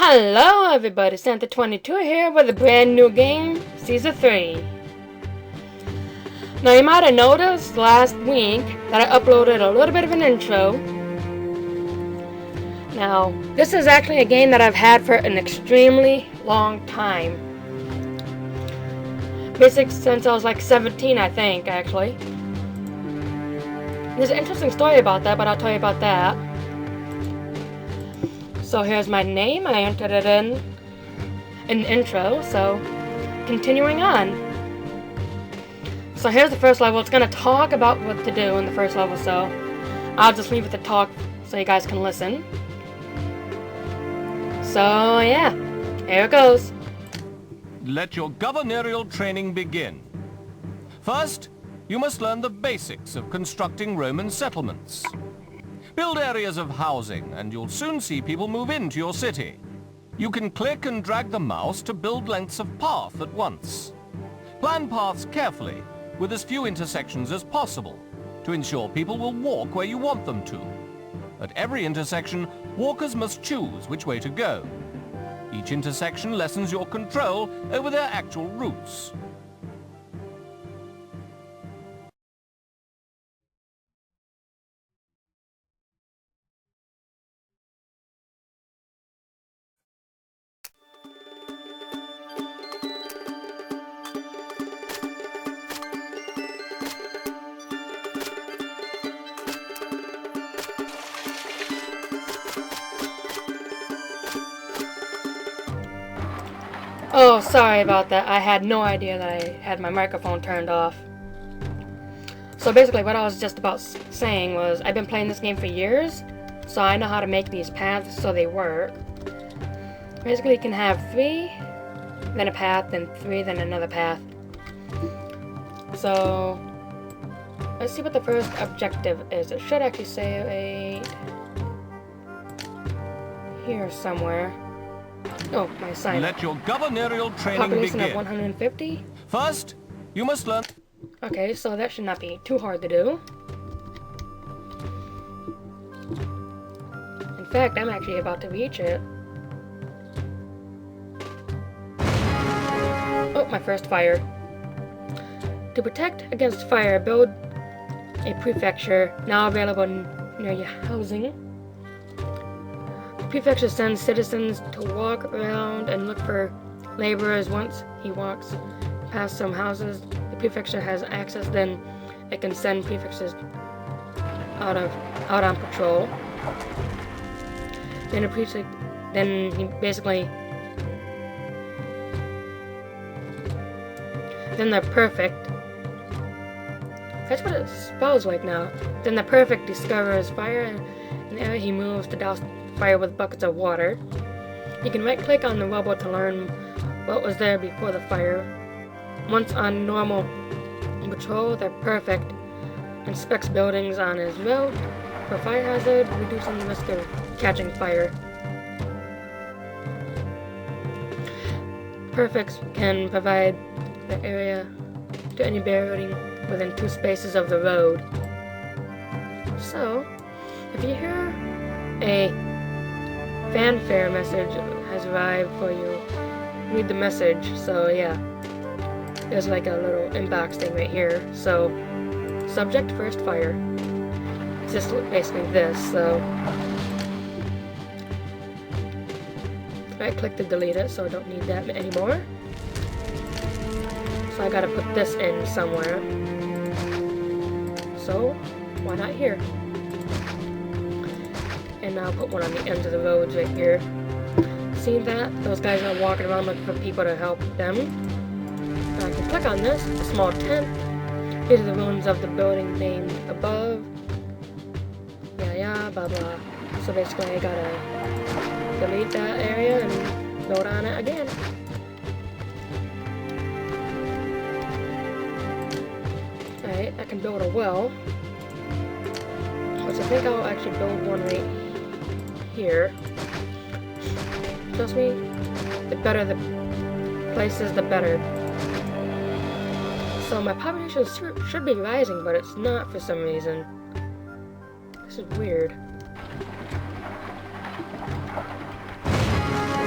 Hello everybody, Santa22 here with a brand new game, Season 3. Now you might have noticed last week that I uploaded a little bit of an intro. Now, this is actually a game that I've had for an extremely long time. Basically since I was like 17, I think, actually. There's an interesting story about that, but I'll tell you about that. So here's my name, I entered it in an intro, so continuing on. So here's the first level. It's going to talk about what to do in the first level, so I'll just leave it to talk so you guys can listen. So yeah, here it goes. Let your governorial training begin. First, you must learn the basics of constructing Roman settlements. Build areas of housing, and you'll soon see people move into your city. You can click and drag the mouse to build lengths of path at once. Plan paths carefully, with as few intersections as possible, to ensure people will walk where you want them to. At every intersection, walkers must choose which way to go. Each intersection lessens your control over their actual routes. Oh, sorry about that. I had no idea that I had my microphone turned off. So basically what I was just about saying was I've been playing this game for years, so I know how to make these paths so they work. Basically you can have 3, then a path, then 3, then another path. So let's see what the first objective is. It should actually say here somewhere. Oh, my sign. Let your governorial training Population begin. of 150. First, you must learn... Okay, so that should not be too hard to do. In fact, I'm actually about to reach it. Oh, my first fire. To protect against fire, build a prefecture now available near your housing. The prefecture sends citizens to walk around and look for laborers. Once he walks past some houses the prefecture has access, then it can send prefectures out on patrol. Then he basically then the perfect. That's what it spells like now. Then the perfect discovers fire in the area he moves to douse fire with buckets of water. You can right click on the rubble to learn what was there before the fire. Once on normal patrol, the perfect inspects buildings on his route for fire hazard, reducing the risk of catching fire. Perfects can provide the area to any building within 2 spaces of the road. So, if you hear a fanfare message has arrived for you, read the message. So yeah, there's like a little inbox thing right here. So, subject first fire. It's just basically this. So, I click to delete it, so I don't need that anymore. So I gotta put this in somewhere. So, why not here? And I'll put one on the ends of the roads right here. See that? Those guys are walking around looking for people to help them. And I can click on this, a small tent. These are the ruins of the building named above. Yeah, blah blah. So basically I gotta delete that area and build on it again. Alright, I can build a well. Which I think I'll actually build one right here. Trust me, the better the places, the better. So my population should be rising, but it's not for some reason. This is weird.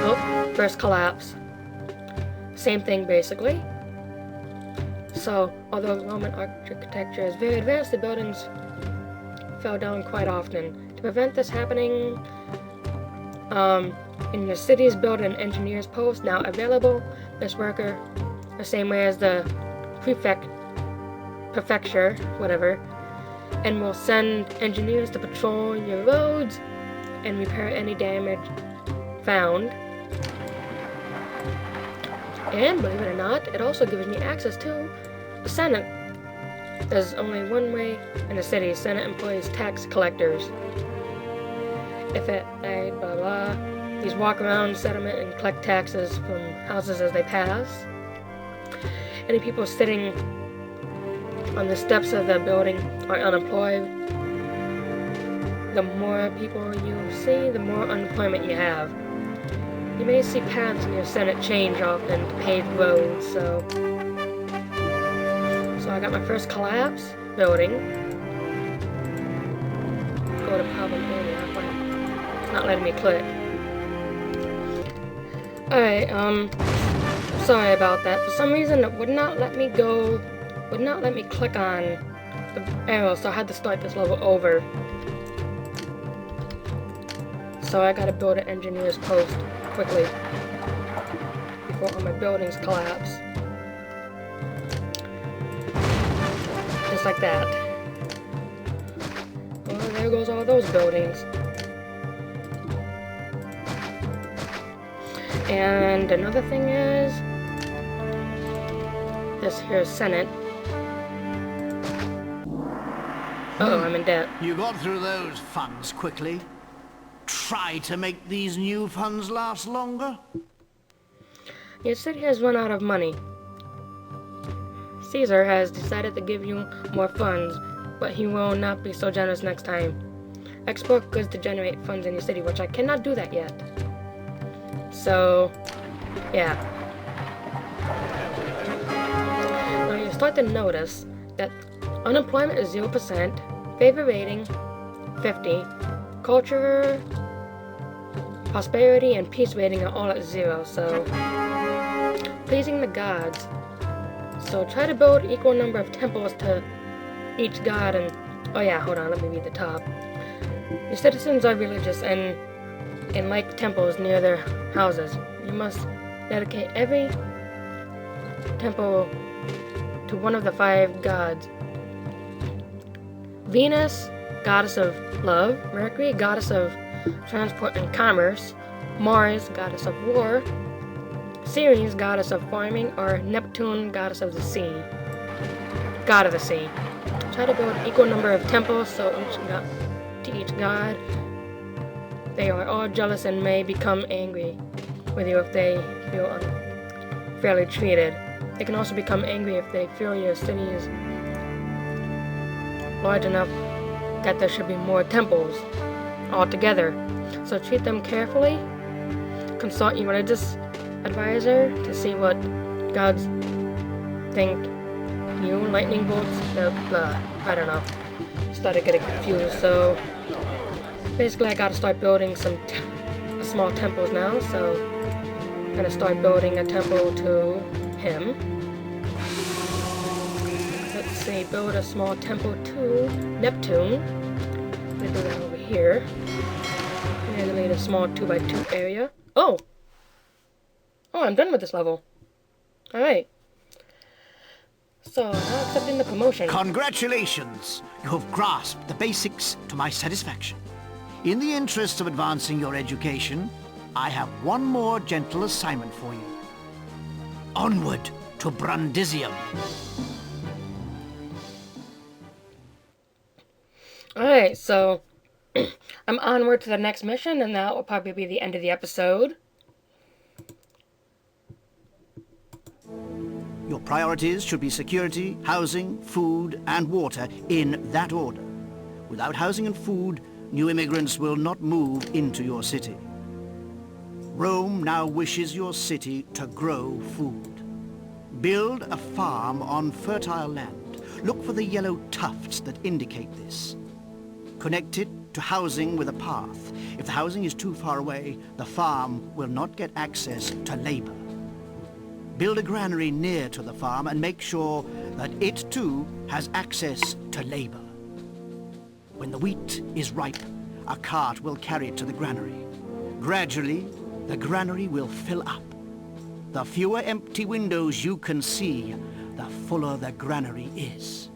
Oh, first collapse. Same thing basically. So, although Roman architecture is very advanced, the buildings fell down quite often. To prevent this happening, in your cities, build an engineer's post now available. This worker, the same way as the prefecture, whatever, and will send engineers to patrol your roads and repair any damage found. And believe it or not, it also gives me access to the Senate. There's only one way in the city. Senate employs tax collectors. If it, blah blah, these walk around settlement and collect taxes from houses as they pass. Any people sitting on the steps of the building are unemployed. The more people you see, the more unemployment you have. You may see paths in your Senate change often to paved roads, so I got my first collapse building. Go to problem area. It's not letting me click. Alright, sorry about that. For some reason it would not let me click on the arrow, so I had to start this level over. So I gotta build an engineer's post quickly before all my buildings collapse. Just like that. Well, there goes all those buildings. And another thing is, this here Senate. Uh-oh, I'm in debt. You got through those funds quickly. Try to make these new funds last longer. Your city has run out of money. Caesar has decided to give you more funds, but he will not be so generous next time. Export goods to generate funds in your city, which I cannot do that yet. So, yeah. Now you start to notice that unemployment is 0%, favor rating 50, culture, prosperity, and peace rating are all at 0, so pleasing the gods. So try to build equal number of temples to each god and... Oh yeah, hold on, let me read the top. Your citizens are religious and like temples near their houses. You must dedicate every temple to one of the 5 gods. Venus, goddess of love. Mercury, goddess of transport and commerce. Mars, goddess of war. Ceres, goddess of farming, or Neptune, goddess of the sea. God of the sea. Try to build equal number of temples to each god. They are all jealous and may become angry with you if they feel unfairly treated. They can also become angry if they feel your city is large enough that there should be more temples altogether. So treat them carefully. Consult your religious advisor to see what gods think you. Lightning bolts, I don't know. Started getting confused, so basically I gotta start building some small temples now, so I'm gonna start building a temple to him. Let's see, build a small temple to Neptune. I'm gonna do that over here. I'm gonna need a small 2x2 area. Oh, I'm done with this level. Alright. So, now accepting the promotion. Congratulations! You have grasped the basics to my satisfaction. In the interest of advancing your education, I have one more gentle assignment for you. Onward to Brundisium. Alright, so I'm onward to the next mission, and that will probably be the end of the episode. Your priorities should be security, housing, food, and water in that order. Without housing and food, new immigrants will not move into your city. Rome now wishes your city to grow food. Build a farm on fertile land. Look for the yellow tufts that indicate this. Connect it to housing with a path. If the housing is too far away, the farm will not get access to labor. Build a granary near to the farm and make sure that it too has access to labor. When the wheat is ripe, a cart will carry it to the granary. Gradually, the granary will fill up. The fewer empty windows you can see, the fuller the granary is.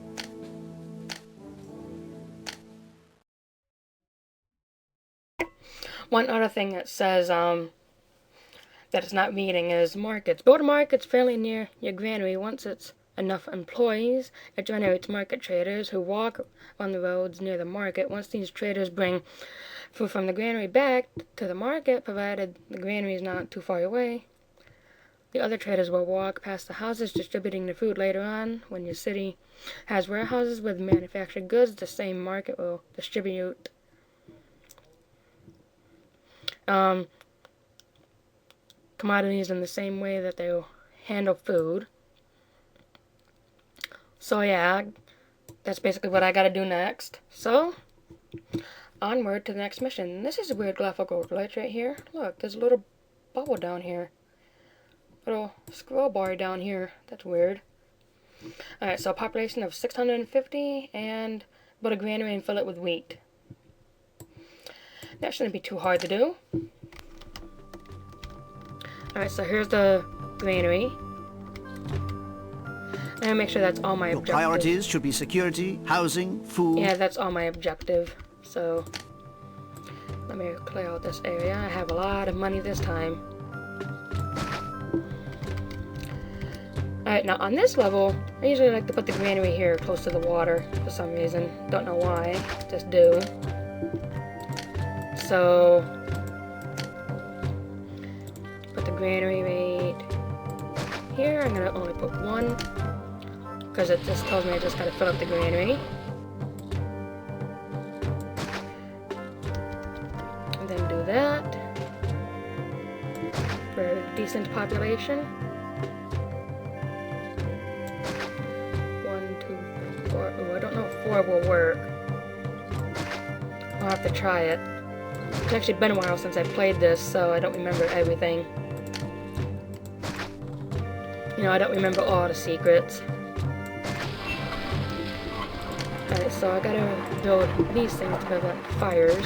One other thing that says that it's not reading is markets. Build markets fairly near your granary. Once it's enough employees, it generates market traders who walk on the roads near the market. Once these traders bring food from the granary back to the market, provided the granary is not too far away, the other traders will walk past the houses distributing the food later on. When your city has warehouses with manufactured goods, the same market will distribute commodities in the same way that they will handle food. So yeah, that's basically what I gotta do next. So, onward to the next mission. This is a weird graphical glitch right here. Look, there's a little bubble down here. Little scroll bar down here. That's weird. Alright, so a population of 650 and build a granary and fill it with wheat. That shouldn't be too hard to do. Alright, so here's the granary. And make sure that's all my objectives. Your priorities should be security, housing, food. Yeah, that's all my objective. So, let me clear out this area. I have a lot of money this time. Alright, now on this level, I usually like to put the granary here close to the water for some reason. Don't know why, just do. So, put the granary right here. I'm gonna only put one, because it just tells me I just gotta fill up the granary. And then do that for a decent population. 1, 2, 4. Ooh, I don't know if 4 will work. I'll have to try it. It's actually been a while since I played this, so I don't remember everything. You know, I don't remember all the secrets. Alright, so I gotta build these things to prevent fires.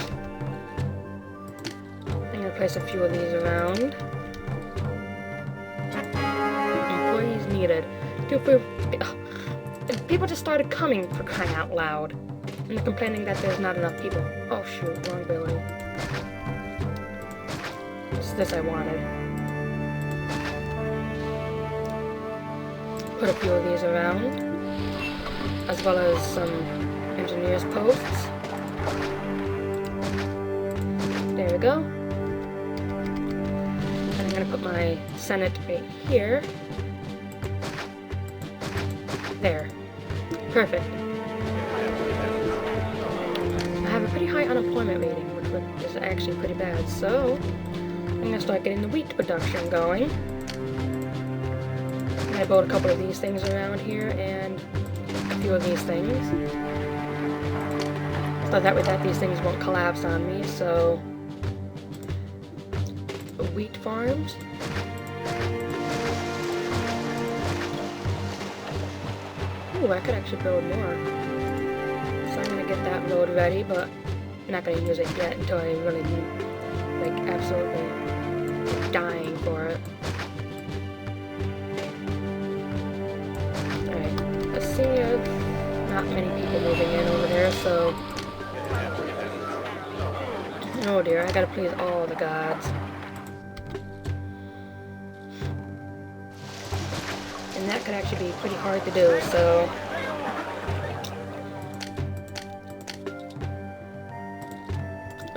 I'm gonna place a few of these around. Employees needed. People just started coming, for crying out loud. And they're complaining that there's not enough people. Oh shoot, wrong building. It's this I wanted. Put a few of these around, as well as some engineers posts. There we go. And I'm gonna put my Senate right here. There. Perfect. I have a pretty high unemployment rating, which is actually pretty bad, so I'm gonna start getting the wheat production going. I'm gonna build a couple of these things around here and a few of these things. So that way these things won't collapse on me, so wheat farms. Ooh, I could actually build more. So I'm gonna get that road ready, but I'm not gonna use it yet until I really like absolutely dying for it. Alright, let's see if not many people moving in over there, so oh dear, I gotta please all the gods. And that could actually be pretty hard to do, so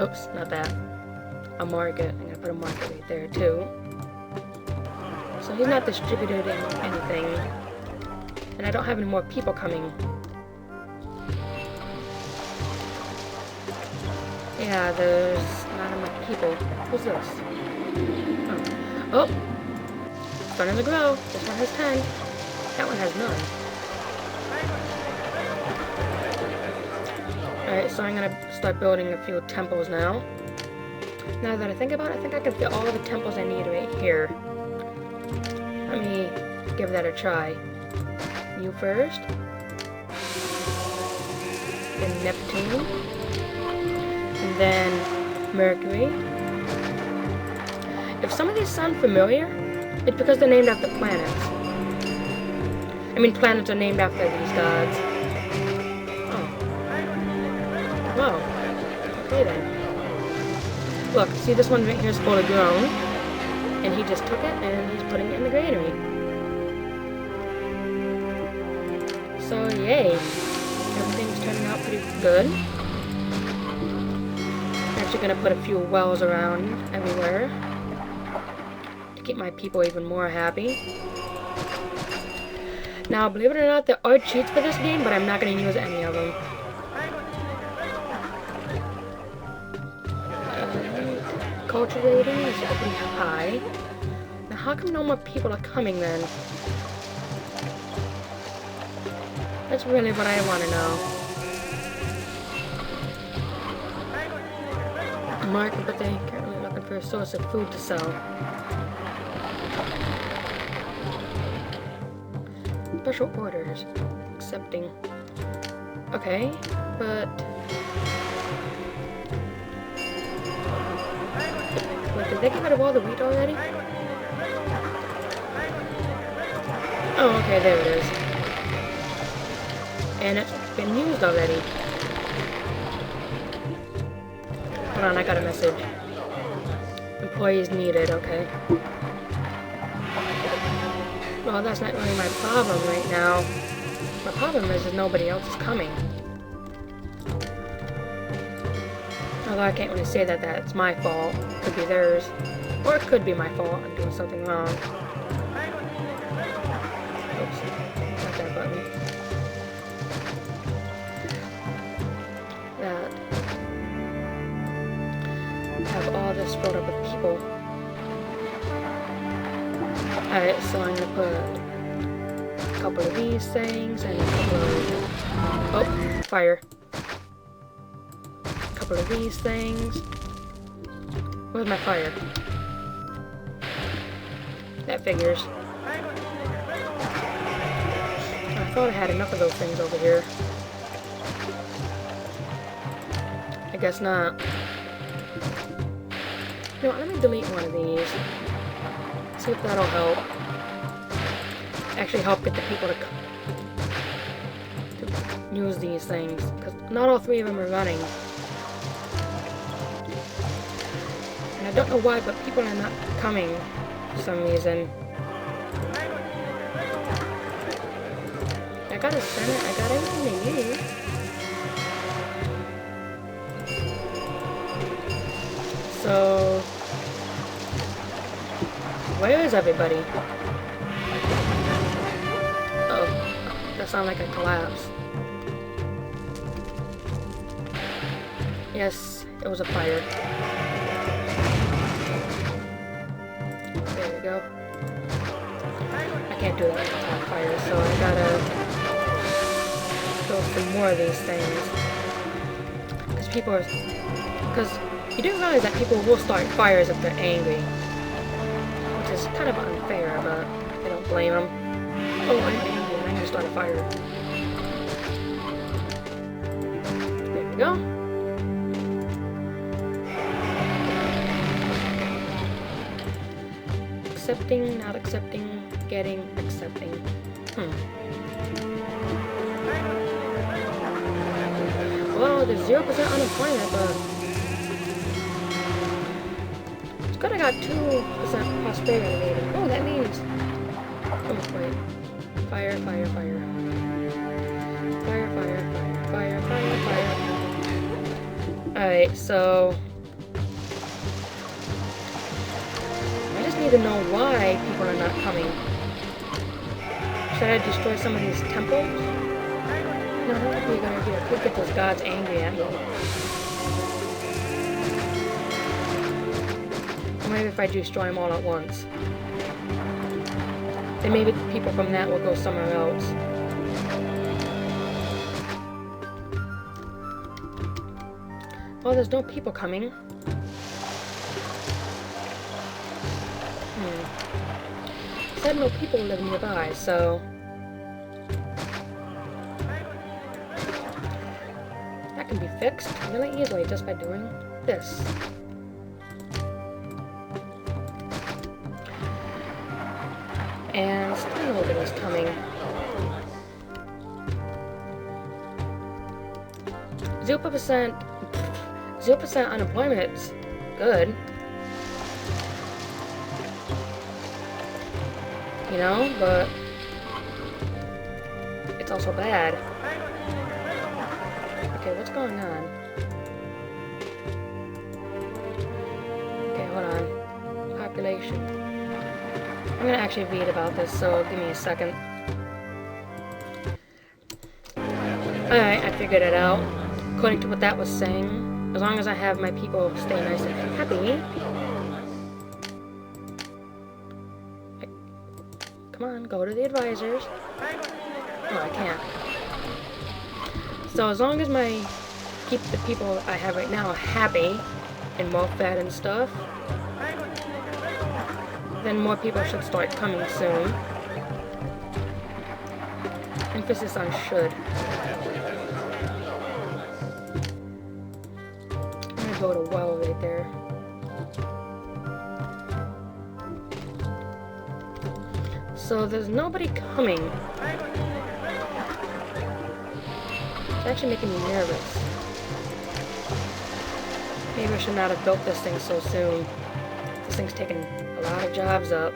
oops, not that. A market. I'm gonna put a market right there too. So he's not distributing anything. And I don't have any more people coming. Yeah, there's not enough people. Who's this? Oh. Starting to grow. This one has 10. That one has none. Alright, so I'm gonna start building a few temples now. Now that I think about it, I think I can fit all the temples I need right here. Let me give that a try. You first. Then Neptune. And then Mercury. If some of these sound familiar, it's because they're named after planets. I mean, planets are named after these gods. Oh. Wow. Okay then. Look, see this one right here is fully grown. And he just took it and he's putting it in the granary. So, yay. Everything's turning out pretty good. I'm actually going to put a few wells around everywhere to keep my people even more happy. Now, believe it or not, there are cheats for this game, but I'm not going to use any of them. Culture rating is pretty high. Now, how come no more people are coming then? That's really what I want to know. Market, but they're currently looking for a source of food to sell. Special orders. Accepting. Okay, but... Wait, did they get rid of all the wheat already? Oh, okay, there it is. And it's been used already. Hold on, I got a message. Employees needed, okay. Well, that's not really my problem right now. My problem is that nobody else is coming. Although I can't really say that that's my fault. It could be theirs. Or it could be my fault. I'm doing something wrong. Oops. Not that button. That. Have all this filled up with people. Alright, so I'm gonna put a couple of these things and a couple of... Oh, fire. A couple of these things. Where's my fire? That figures. I thought I had enough of those things over here. I guess not. You know what, let me delete one of these. See if that'll help. Actually help get the people to use these things. Because not all three of them are running. And I don't know why, but people are not coming for some reason. I got a Senate, I got everything they need. So... where is everybody? Oh, that sounded like a collapse. Yes, it was a fire. There we go. I can't do that with a fire, so I gotta build some more of these things. Because people are... because you do realize that people will start fires if they're angry. It's kind of unfair, but I don't blame them. Oh, I'm angry and I can start a fire. There we go. Accepting, not accepting, getting, accepting. Well, there's 0% unemployment, but... good, I got 2% prosperity rating. Oh, that means... oh, wait. Fire, fire, fire. Fire, fire, fire, fire, fire, fire. Alright, so... I just need to know why people are not coming. Should I destroy some of these temples? No, that would be a good idea. I could get those gods angry at me. Maybe if I destroy them all at once. Then maybe the people from that will go somewhere else. Well, there's no people coming. Said no people live nearby, so that can be fixed really easily just by doing this. And still nobody's coming. 0% unemployment's good. You know, but it's also bad. Okay, what's going on? Okay, hold on. Population. I'm gonna actually read about this, so give me a second. Alright, I figured it out. According to what that was saying, as long as I have my people stay nice and happy. Come on, go to the advisors. Oh, I can't. So as long as keep the people I have right now happy and well fed and stuff, then more people should start coming soon. Emphasis on should. I'm gonna build a well right there. So there's nobody coming. It's actually making me nervous. Maybe I should not have built this thing so soon. This thing's taking a lot of jobs up.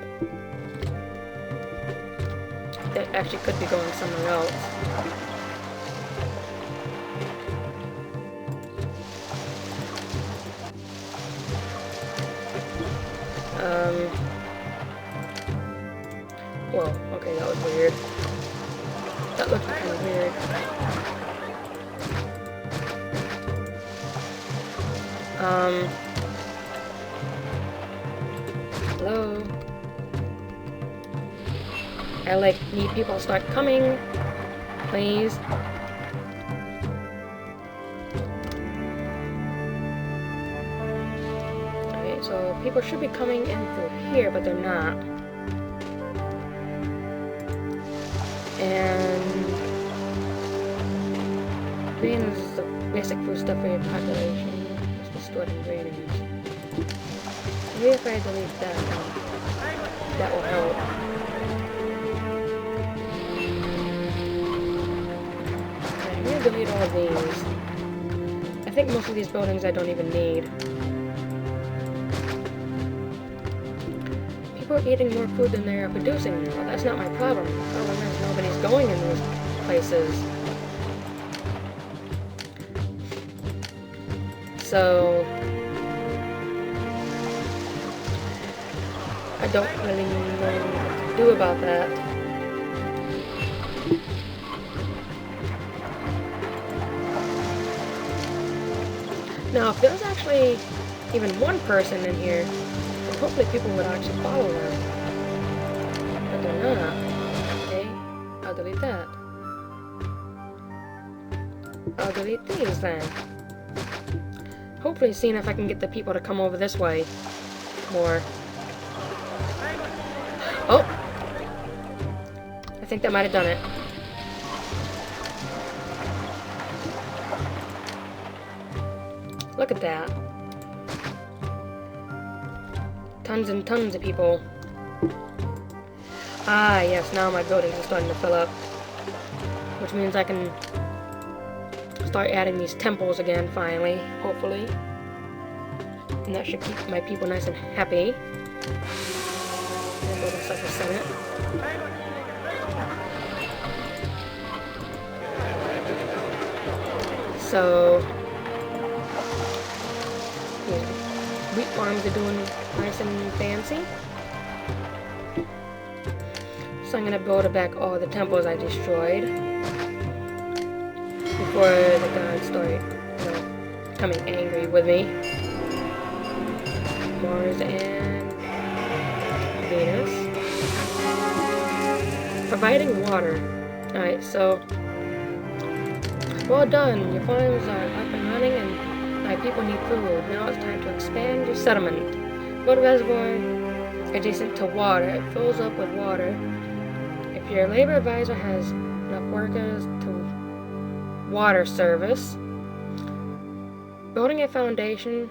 That actually could be going somewhere else. Whoa, okay, that was weird. That looked kind of weird. Hello? I need people to start coming, please. Okay, so people should be coming in through here, but they're not. And green is the basic food stuff for your population. Must be stored in granaries. Maybe if I delete that, that will help. Okay, I'm gonna delete all of these. I think most of these buildings I don't even need. People are eating more food than they are producing. Well, that's not my problem. The problem is nobody's going in these places. So I don't really know what to do about that. Now, if there's actually even one person in here, then hopefully people would actually follow them. But they're not. Okay, I'll delete that. I'll delete these then. Hopefully seeing if I can get the people to come over this way more. Oh! I think that might have done it. Look at that. Tons and tons of people. Ah, yes, now my buildings are starting to fill up. Which means I can start adding these temples again, finally, hopefully. And that should keep my people nice and happy. And looks like a Senate. So, yeah, wheat farms are doing nice and fancy. So I'm gonna build back all the temples I destroyed before the gods start, becoming angry with me. Mars and Venus. Providing water. Alright, so well done. Your farms are up and running and My people need food. Now it's time to expand your settlement. Build a reservoir adjacent to water. It fills up with water. If your labor advisor has enough workers to water service, building a foundation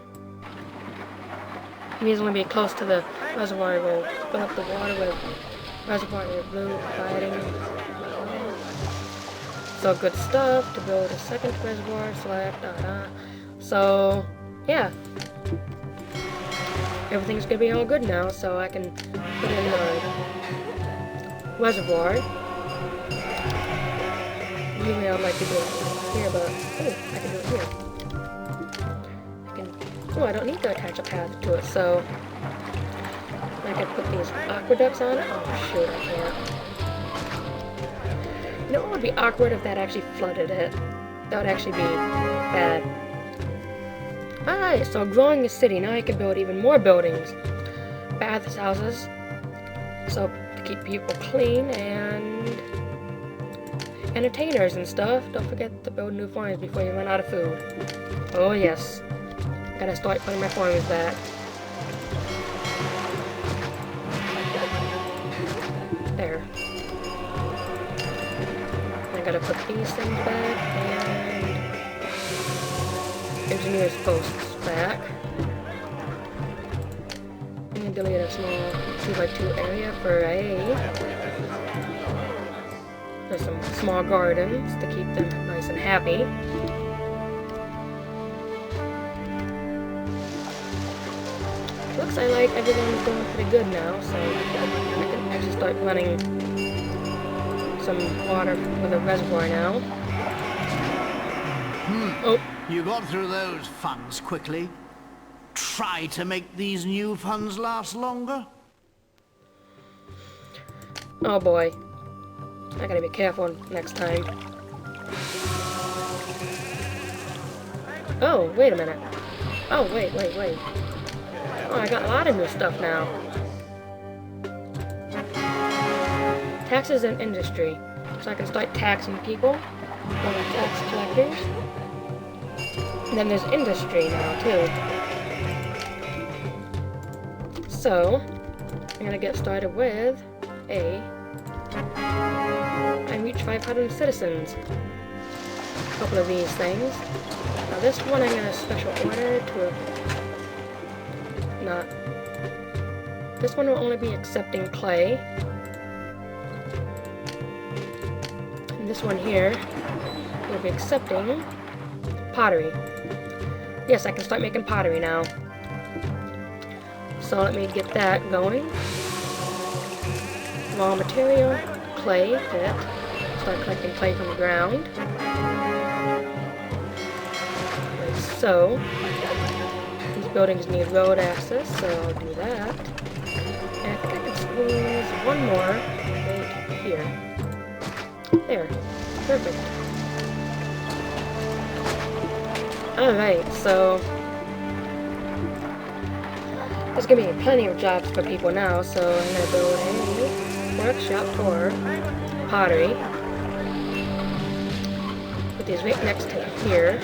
needs only be close to the reservoir will fill up the water with reservoir blue providing. So good stuff to build a second reservoir, select, So, yeah. Everything's gonna be all good now, so I can put in the reservoir. Usually I'd like to do it here, but, I can do it here. I don't need to attach a path to it, so I can put these aqueducts on it. Oh shoot, I can't. You know what would be awkward if that actually flooded it? That would actually be bad. Alright, so growing a city. Now I can build even more buildings. Bathhouses. So to keep people clean and entertainers and stuff. Don't forget to build new farms before you run out of food. Oh yes. Gotta start putting my farms back. There. I gotta put these things back and engineer's posts back. And delete a small 2x2 area for there's some small gardens to keep them nice and happy. Looks like everyone's going pretty good now, so I can actually start running some water with a reservoir now. Oh. You got through those funds quickly. Try to make these new funds last longer. Oh boy. I gotta be careful next time. Oh, wait a minute. Oh, wait. Oh, I got a lot of new stuff now. Taxes and industry. So I can start taxing people. Tax collectors. And then there's industry now, too. So, I'm gonna get started with I reach 500 citizens. A couple of these things. Now this one I'm gonna special order to not. This one will only be accepting clay. And this one here will be accepting pottery. Yes, I can start making pottery now. So let me get that going. Raw material, clay, fit. Start collecting clay from the ground. Like so. These buildings need road access, so I'll do that. And I think I can squeeze one more right here. There. Perfect. Alright, so there's gonna be plenty of jobs for people now, so I'm gonna build a workshop for pottery. Put these right next to here.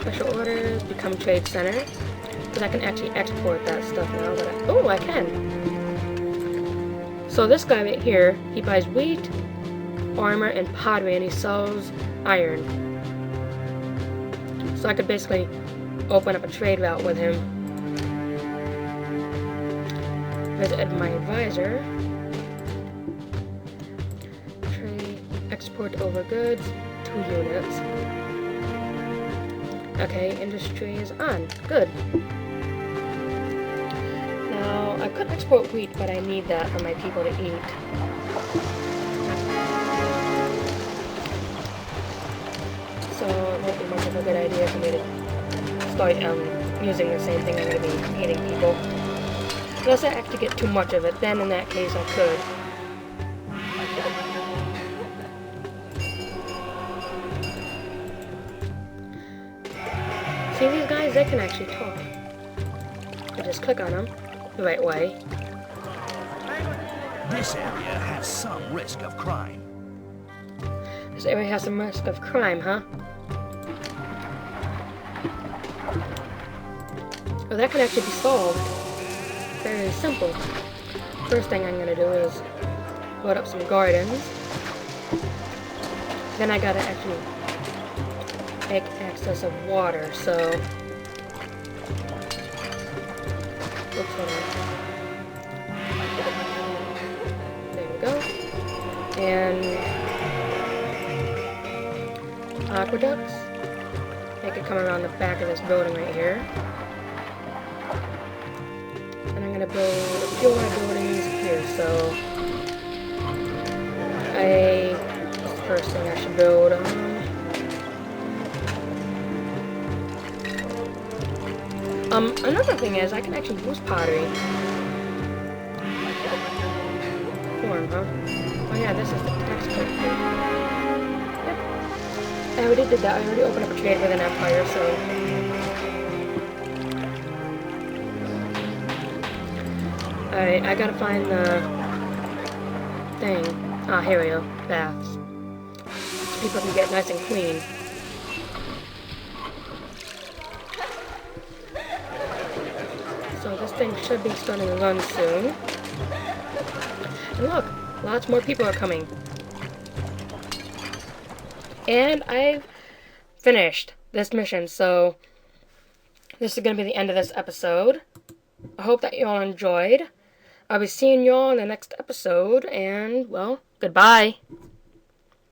Special orders, become trade center. Because I can actually export that stuff now, but I can! So this guy right here, he buys wheat, armor, and pottery, and he sells iron. So I could basically open up a trade route with him. Visit my advisor. Trade, export over goods, 2 units. Okay, industry is on. Good. Now, I could export wheat, but I need that for my people to eat. So it won't be much of a good idea for me to start using the same thing I'm going to be feeding people. Unless I actually get too much of it, then in that case I could. See these guys? They can actually talk. I just click on them the right way. This area has some risk of crime. This area has some risk of crime, huh? Well, that can actually be solved. Very simple. First thing I'm gonna do is put up some gardens. Then I gotta actually make access of water, so... Oops, hold on. There we go. And... aqueducts. Make it come around the back of this building right here. And I'm gonna build a few more buildings here, so... What's the first thing I should build? Another thing is, I can actually use pottery. Form, huh? Oh yeah, this is the text code. Yep. I already did that. I already opened up a trade with an empire, so... Alright, I gotta find the... thing. Ah, here we go. Baths. So people can get nice and clean. So this thing should be starting to run soon. And look, lots more people are coming. And I've finished this mission, so this is going to be the end of this episode. I hope that you all enjoyed. I'll be seeing you all in the next episode, and, well, goodbye.